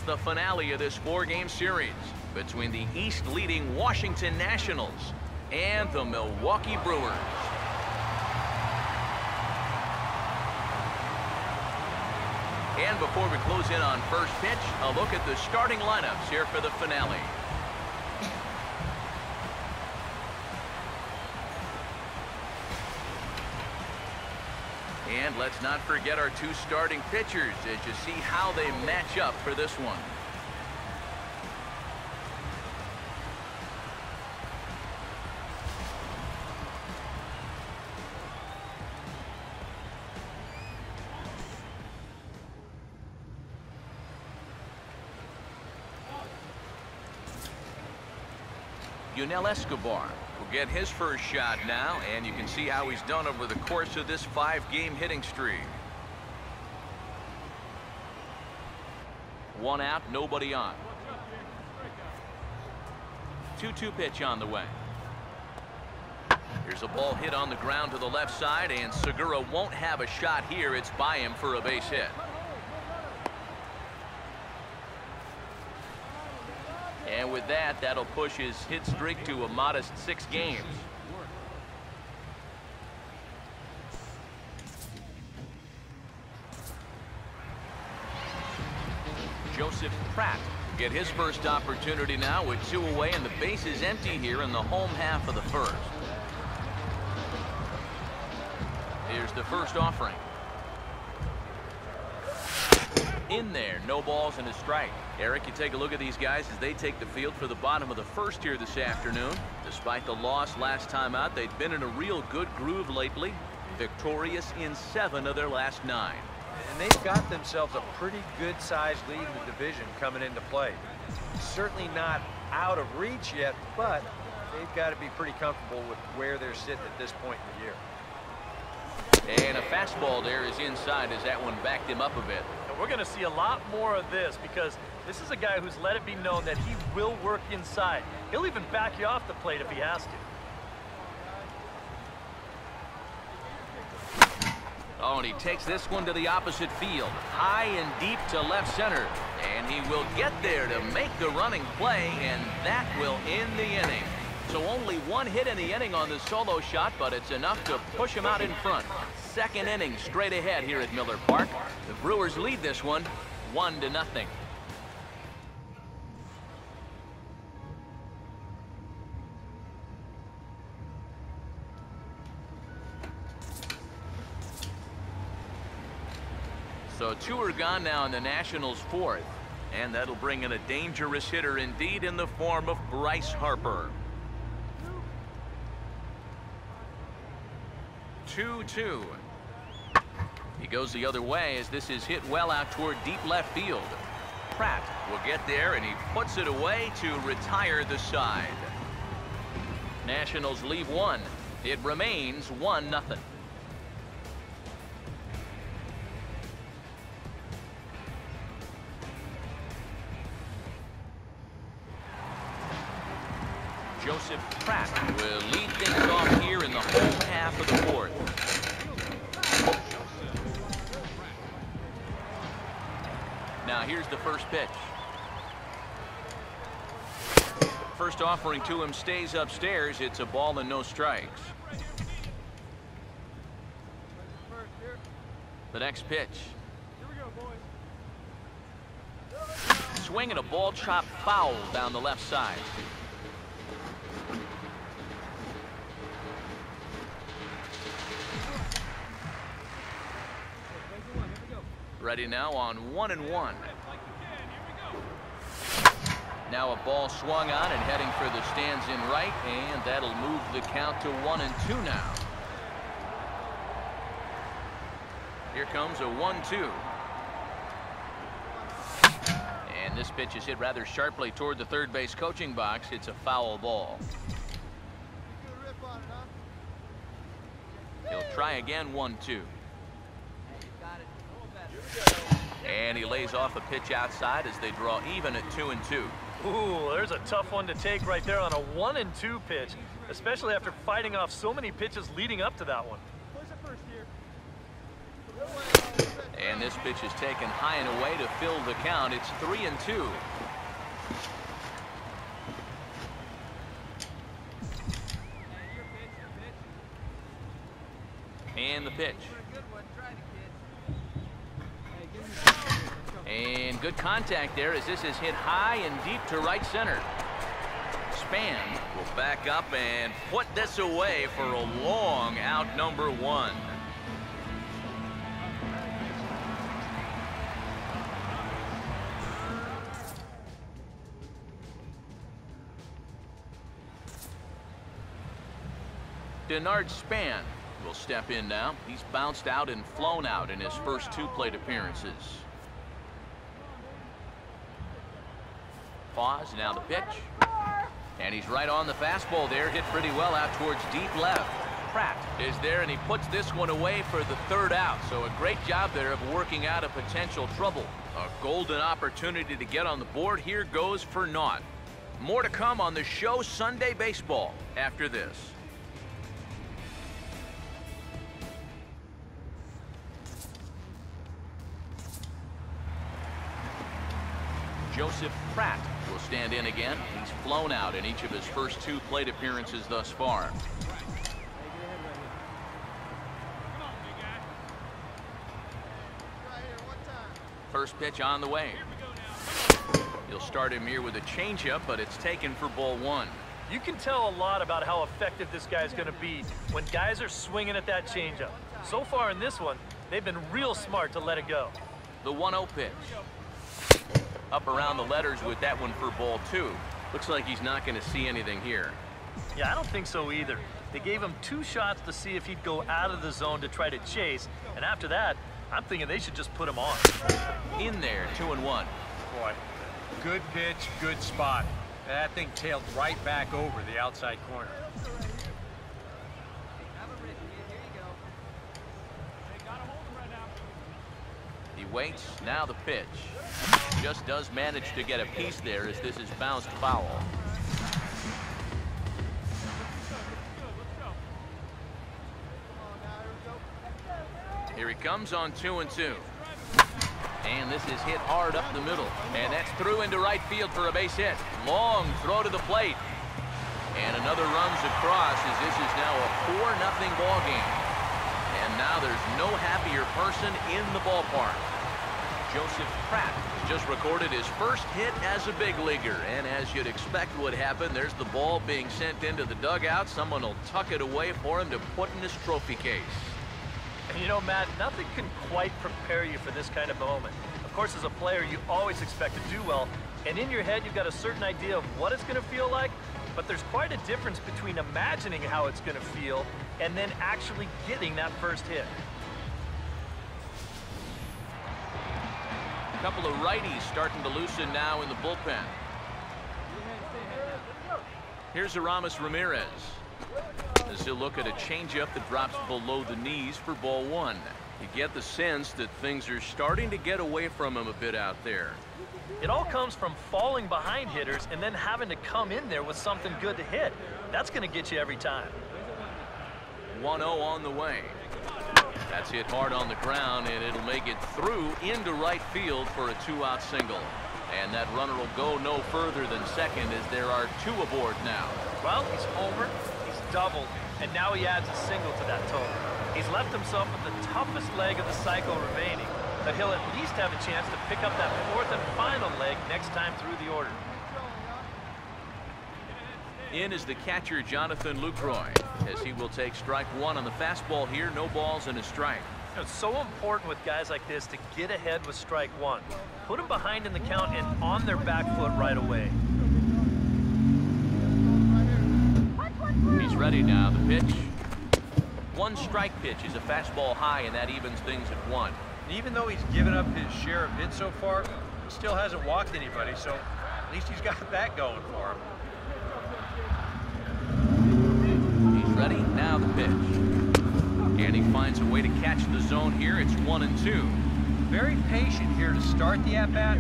It's the finale of this 4-game series between the East-leading Washington Nationals and the Milwaukee Brewers. And before we close in on first pitch, a look at the starting lineups here for the finale. And let's not forget our 2 starting pitchers as you see how they match up for this one. Yunel Escobar will get his first shot now, and you can see how he's done over the course of this 5-game hitting streak. 1 out, nobody on. 2-2 pitch on the way. Here's a ball hit on the ground to the left side, and Segura won't have a shot here. It's by him for a base hit. And with that, that'll push his hit streak to a modest 6 games. Joseph Pratt will get his first opportunity now with 2 away, and the base is empty here in the home half of the first. Here's the first offering. In there, no balls and a strike. Eric, you take a look at these guys as they take the field for the bottom of the first here this afternoon. Despite the loss last time out, they've been in a real good groove lately. Victorious in 7 of their last 9. And they've got themselves a pretty good-sized lead in the division coming into play. Certainly not out of reach yet, but they've got to be pretty comfortable with where they're sitting at this point in the year. And a fastball there is inside as that one backed him up a bit. And we're going to see a lot more of this because this is a guy who's let it be known that he will work inside. He'll even back you off the plate if he has to. Oh, and he takes this one to the opposite field. High and deep to left center. And he will get there to make the running play, and that will end the inning. So only 1 hit in the inning on the solo shot, but it's enough to push him out in front. 2nd inning straight ahead here at Miller Park. The Brewers lead this one 1-0. So 2 are gone now in the Nationals' 4th, and that'll bring in a dangerous hitter indeed in the form of Bryce Harper. 2-2. He goes the other way as this is hit well out toward deep left field. Pratt will get there, and he puts it away to retire the side. Nationals leave 1. It remains 1-0. Joseph Pratt will lead things off here in the home half of the 4th. Now here's the first pitch. First offering to him stays upstairs. It's a ball and no strikes. The next pitch. Swing and a ball chopped foul down the left side. Ready now on 1-1. Now a ball swung on and heading for the stands in right, and that'll move the count to 1-2 now. Here comes a 1-2. And this pitch is hit rather sharply toward the third base coaching box. It's a foul ball. He'll try again, 1-2. And he lays off a pitch outside as they draw even at 2-2. Ooh, there's a tough one to take right there on a 1-2 pitch, especially after fighting off so many pitches leading up to that one. And this pitch is taken high and away to fill the count. It's 3-2. And the pitch. And good contact there as this is hit high and deep to right center. Span will back up and put this away for a long out, number 1. Denard Span will step in now. He's bounced out and flown out in his first 2 plate appearances. Pause, now the pitch. And he's right on the fastball there, hit pretty well out towards deep left. Pratt is there, and he puts this one away for the 3rd out. So a great job there of working out a potential trouble. A golden opportunity to get on the board. Here goes for naught. More to come on the show Sunday Baseball after this. Joseph Pratt will stand in again. He's flown out in each of his first 2 plate appearances thus far. First pitch on the way. He'll start him here with a changeup, but it's taken for ball 1. You can tell a lot about how effective this guy's going to be when guys are swinging at that changeup. So far in this one, they've been real smart to let it go. The 1-0 pitch. Up around the letters with that one for ball 2. Looks like he's not going to see anything here. Yeah, I don't think so either. They gave him 2 shots to see if he'd go out of the zone to try to chase, and after that, I'm thinking they should just put him on. In there, 2-1. Boy, good pitch, good spot. That thing tailed right back over the outside corner. He waits, now the pitch. Just does manage to get a piece there as this is bounced foul. Here he comes on 2-2. And this is hit hard up the middle. And that's through into right field for a base hit. Long throw to the plate. And another runs across as this is now a 4-0 ball game. And now there's no happier person in the ballpark. Joseph Pratt has just recorded his first hit as a big leaguer. And as you'd expect would happen, there's the ball being sent into the dugout. Someone will tuck it away for him to put in his trophy case. And you know, Matt, nothing can quite prepare you for this kind of moment. Of course, as a player, you always expect to do well. And in your head, you've got a certain idea of what it's going to feel like. But there's quite a difference between imagining how it's going to feel and then actually getting that first hit. A couple of righties starting to loosen now in the bullpen. Here's Aramis Ramirez as he'll look at a changeup that drops below the knees for ball 1. You get the sense that things are starting to get away from him a bit out there. It all comes from falling behind hitters and then having to come in there with something good to hit. That's going to get you every time. 1-0 on the way. That's hit hard on the ground, and it'll make it through into right field for a 2-out single. And that runner will go no further than second as there are 2 aboard now. Well, he's homered, he's doubled, and now he adds a single to that total. He's left himself with the toughest leg of the cycle remaining, but he'll at least have a chance to pick up that 4th and final leg next time through the order. In is the catcher, Jonathan Lucroy, as he will take strike 1 on the fastball here. No balls and a strike. It's so important with guys like this to get ahead with strike 1. Put them behind in the count and on their back foot right away. He's ready now. The pitch. 1 strike pitch is a fastball high, and that evens things at 1. Even though he's given up his share of hits so far, he still hasn't walked anybody, so at least he's got that going for him. He's ready, now the pitch. And he finds a way to catch the zone here. It's 1-2. Very patient here to start the at-bat.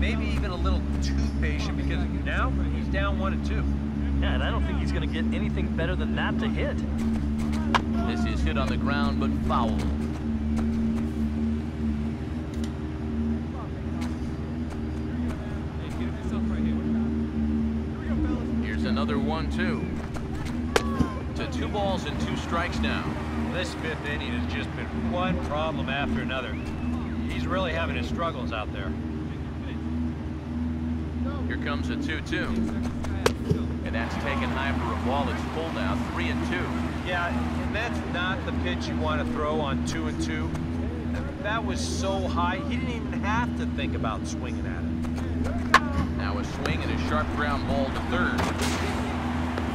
Maybe even a little too patient because now he's down 1-2. Yeah, and I don't think he's going to get anything better than that to hit. This is hit on the ground, but foul. Another 1-2. To 2 balls and 2 strikes now. This 5th inning has just been one problem after another. He's really having his struggles out there. Here comes a 2-2. And that's taken high for a ball. It's pulled now, 3-2. Yeah, and that's not the pitch you want to throw on 2-2. That was so high, he didn't even have to think about swinging at it. Now a swing and a sharp ground ball to third.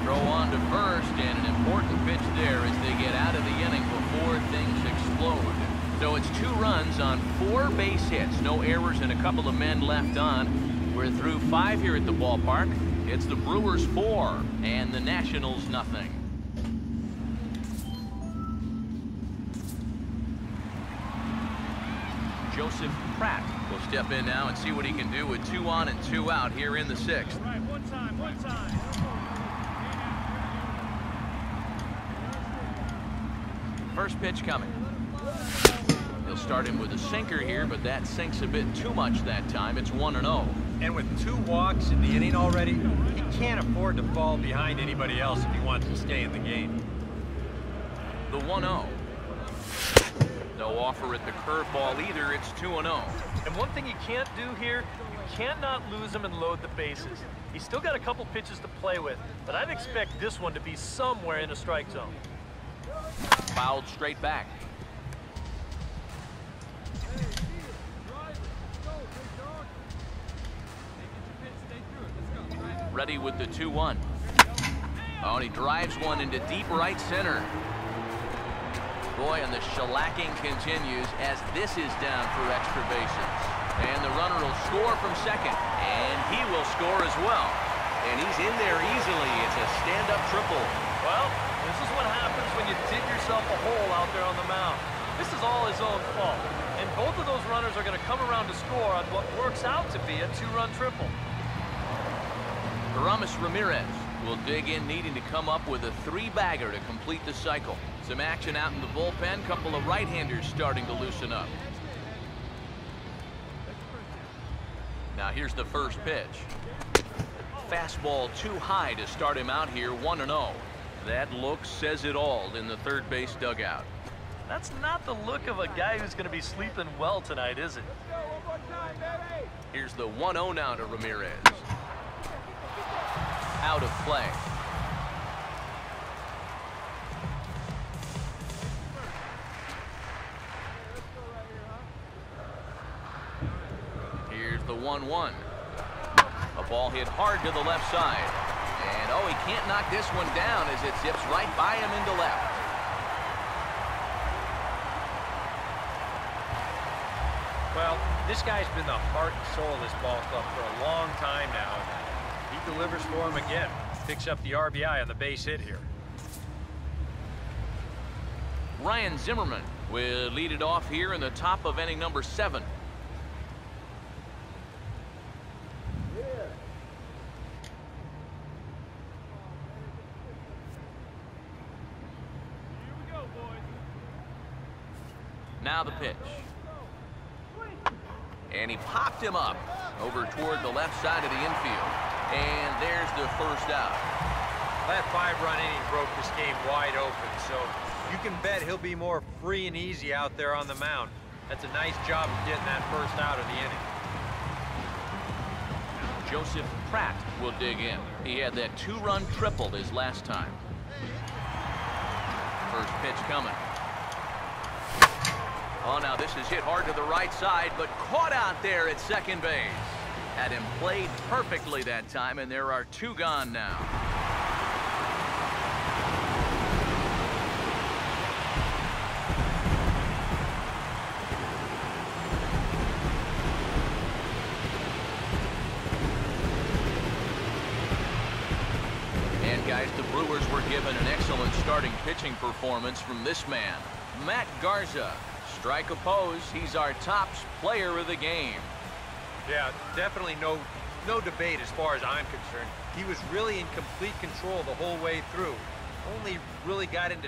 Throw on to first, and an important pitch there as they get out of the inning before things explode. So it's 2 runs on 4 base hits. No errors and a couple of men left on. We're through 5 here at the ballpark. It's the Brewers 4 and the Nationals nothing. Joseph Pratt will step in now and see what he can do with 2 on and 2 out here in the 6th. Right, one time. First pitch coming. He'll start him with a sinker here, but that sinks a bit too much that time. It's 1-0. And with 2 walks in the inning already, he can't afford to fall behind anybody else if he wants to stay in the game. The 1-0. No offer at the curveball either. It's 2-0. And one thing you can't do here, you cannot lose him and load the bases. He's still got a couple pitches to play with, but I'd expect this one to be somewhere in the strike zone. Fouled straight back. Ready with the 2-1. Oh, and he drives one into deep right center. Boy, and the shellacking continues as this is down for extra bases. And the runner will score from second, and he will score as well. And he's in there easily. It's a stand-up triple. Well, this is what happens when you dig yourself a hole out there on the mound. This is all his own fault. And both of those runners are going to come around to score on what works out to be a 2-run triple. Aramis Ramirez will dig in, needing to come up with a 3-bagger to complete the cycle. Some action out in the bullpen. Couple of right-handers starting to loosen up. Now here's the first pitch. Fastball too high to start him out here, 1-0. That look says it all in the third base dugout. That's not the look of a guy who's going to be sleeping well tonight, is it? Here's the 1-0 now to Ramirez. Out of play. Here's the 1-1. A ball hit hard to the left side. And oh, he can't knock this one down as it zips right by him into left. Well, this guy's been the heart and soul of this ball club for a long time now. He delivers for him again. Picks up the RBI on the base hit here. Ryan Zimmerman will lead it off here in the top of inning number 7. Now the pitch. And he popped him up over toward the left side of the infield. And there's the first out. That 5-run inning broke this game wide open, so you can bet he'll be more free and easy out there on the mound. That's a nice job of getting that first out of the inning. Joseph Pratt will dig in. He had that 2-run triple his last time. First pitch coming. Oh, now this is hit hard to the right side, but caught out there at second base. Had him played perfectly that time, and there are 2 gone now. And guys, the Brewers were given an excellent starting pitching performance from this man, Matt Garza. Strike opposed, he's our top player of the game. Yeah, definitely no debate as far as I'm concerned. He was really in complete control the whole way through. Only really got into